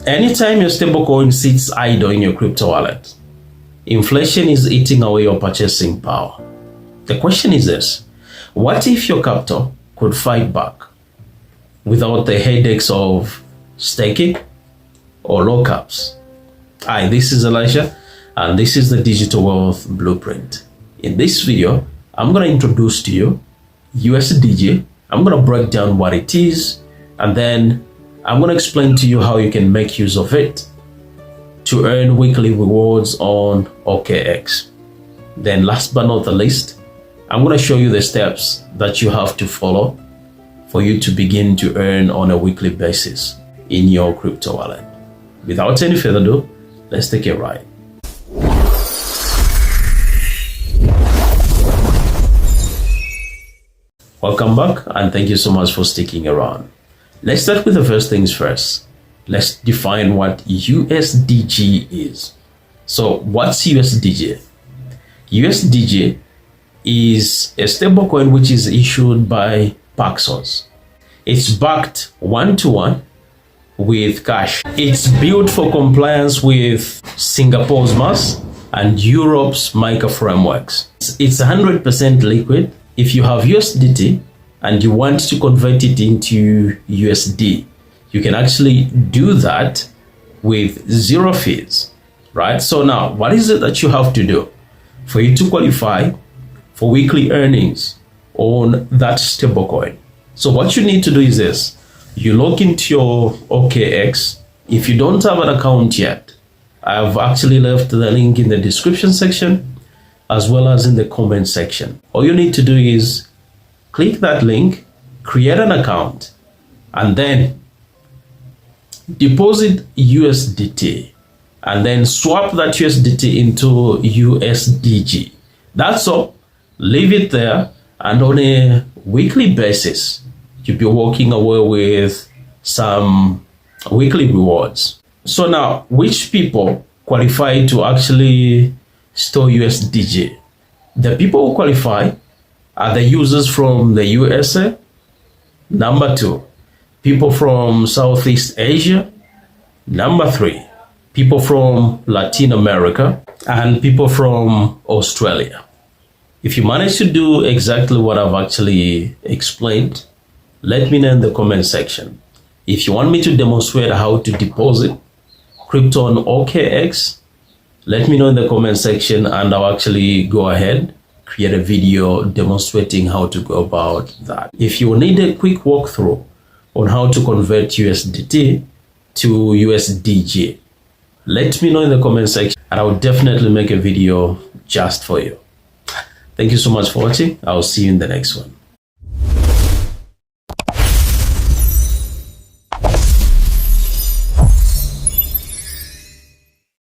Anytime your stablecoin sits idle in your crypto wallet, inflation is eating away your purchasing power. The question is this: what if your capital could fight back without the headaches of staking or lockups? Hi, this is Elijah, and this is the Digital Wealth Blueprint. In this video, I'm going to introduce to you USDG. I'm going to break down what it is, and then I'm going to explain to you how you can make use of it to earn weekly rewards on OKX. Then last but not the least, I'm going to show you the steps that you have to follow for you to begin to earn on a weekly basis in your crypto wallet. Without any further ado, let's take a ride. Welcome back, and thank you so much for sticking around. Let's start with the first things first. Let's define what USDG is. So what's USDG? USDG is a stablecoin which is issued by Paxos. It's backed one-to-one with cash. It's built for compliance with Singapore's MAS and Europe's MiCA frameworks. It's 100% liquid. If you have USDT and you want to convert it into USD, you can actually do that with zero fees, right? So now, what is it that you have to do for you to qualify for weekly earnings on that stablecoin? So what you need to do is this: you log into your OKX. If you don't have an account yet, I've actually left the link in the description section as well as in the comment section. All you need to do is click that link, create an account, and then deposit USDT, and then swap that USDT into USDG. That's all. Leave it there, and on a weekly basis, you'll be walking away with some weekly rewards. So now, which people qualify to actually store USDG? The people who qualify are the users from the USA. Number 2, people from Southeast Asia. Number 3, people from Latin America, and people from Australia. If you manage to do exactly what I've actually explained, let me know in the comment section. If you want me to demonstrate how to deposit crypto on OKX, let me know in the comment section, and I'll actually go ahead, create a video demonstrating how to go about that. If you need a quick walkthrough on how to convert USDT to USDG, let me know in the comment section, and I will definitely make a video just for you. Thank you so much for watching. I'll see you in the next one.